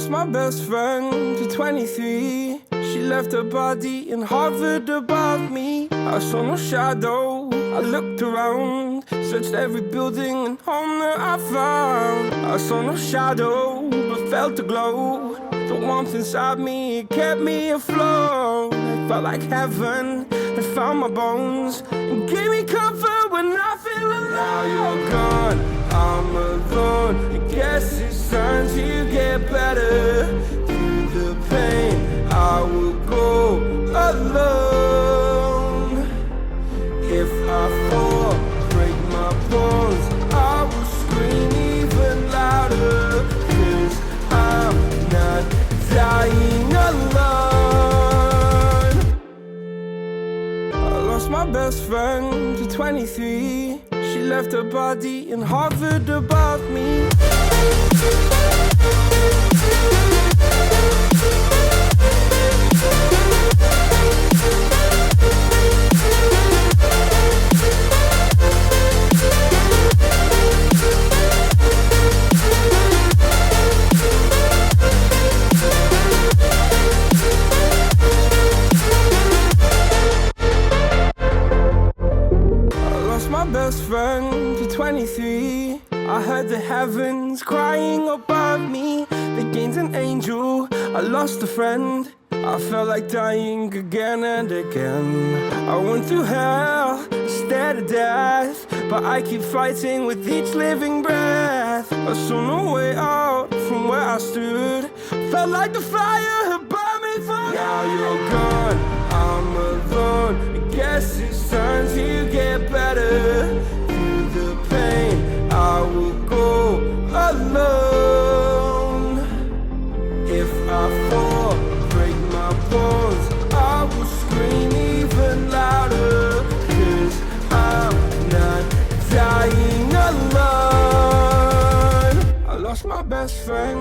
lost my best friend to 23. She left her body and hovered above me. I saw no shadow, I looked around, searched every building and home that I found. I saw no shadow, but felt a glow. The warmth inside me, it kept me afloat. It felt like heaven had found my bones and gave me comfort when I feel alone. Now you're gone, I'm alone. I guess it's time to get better. Through the pain, I will go alone. If I fall, break my bones, I will scream even louder. 'Cause I'm not dying alone. I lost my best friend to 23. She left her body and hovered above me. My best friend to 23. I heard the heavens crying above me. They gained an angel, I lost a friend. I felt like dying again and again. I went through hell, stared at death, but I keep fighting with each living breath. I saw no way out from where I stood. Felt like the fire had burned me for good. Now you're gone, I'm alone. I guess it's time to get better. Through the pain, I will go alone. If I fall, break my bones, I will scream even louder. 'Cause I'm not dying alone. I lost my best friend.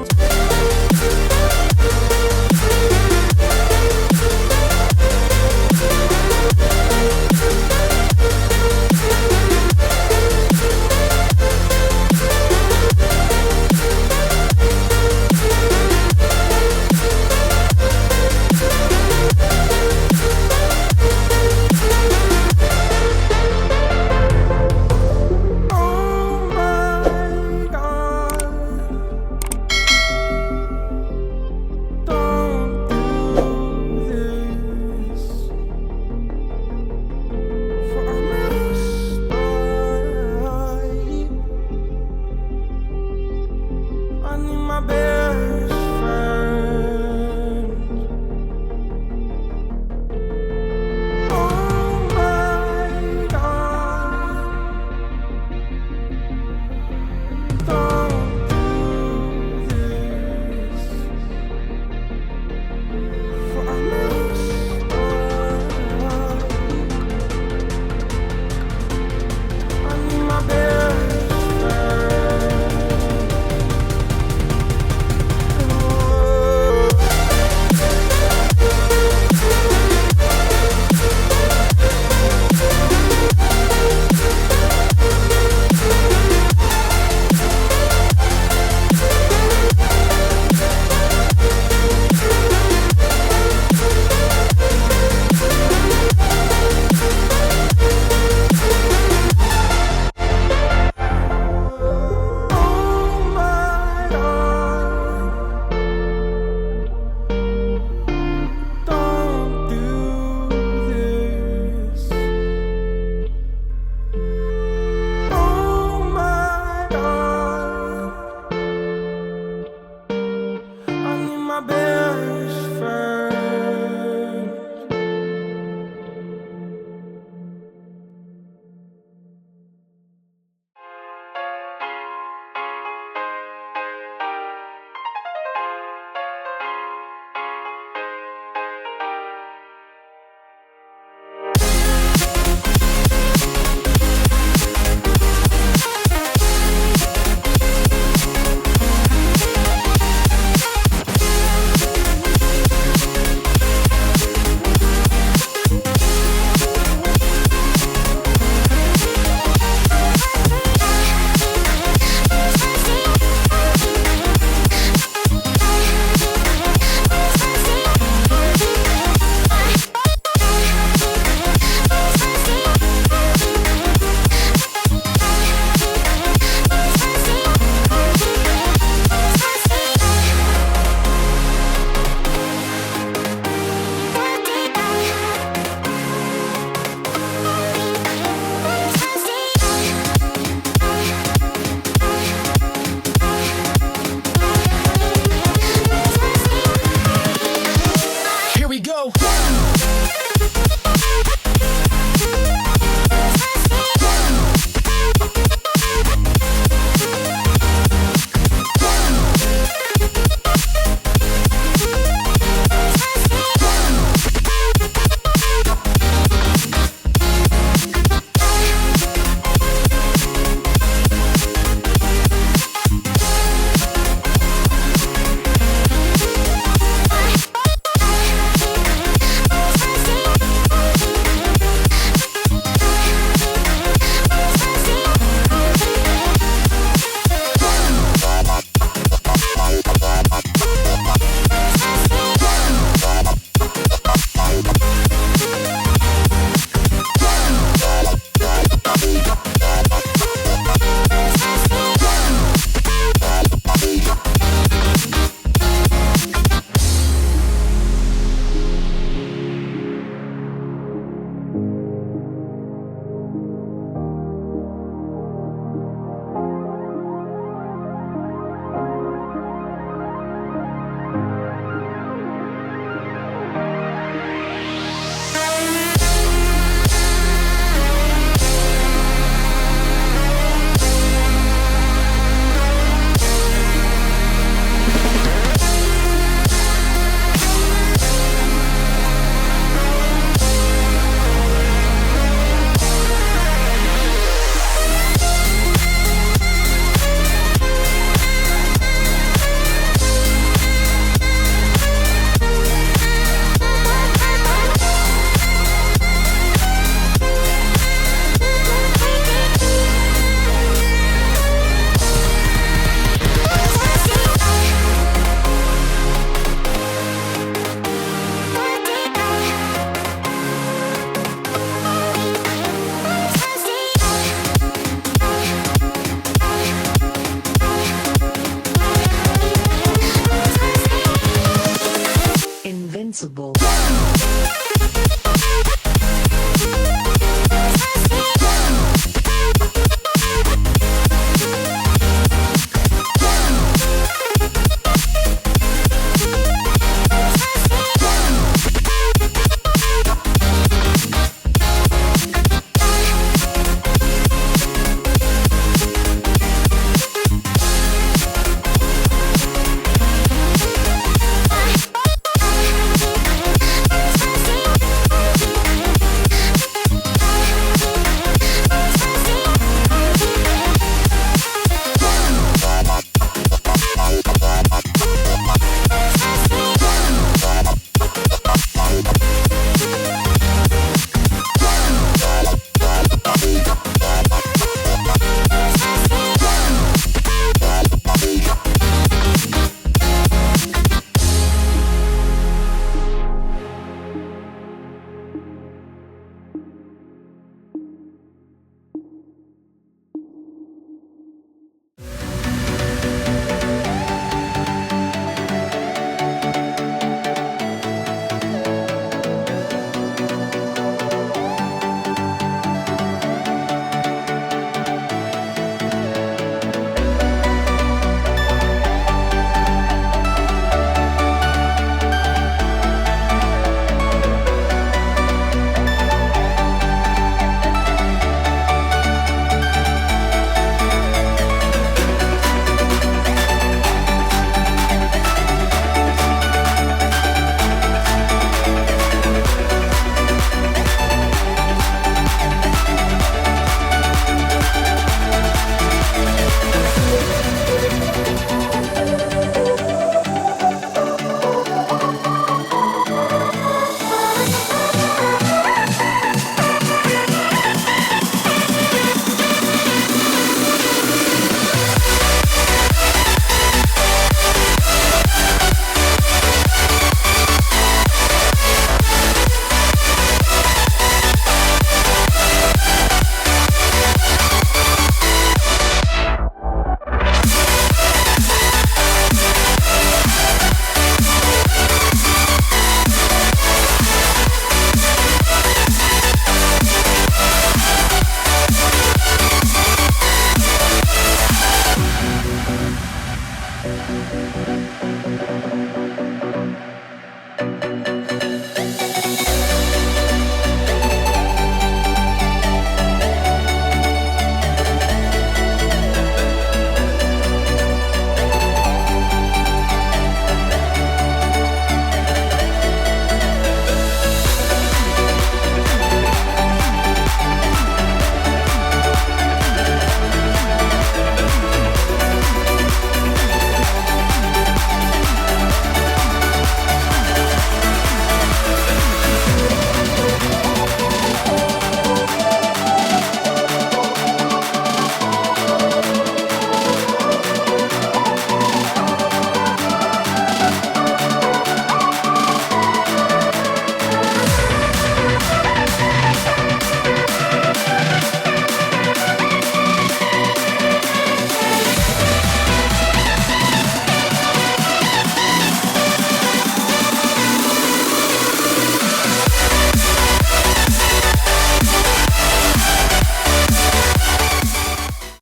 responsible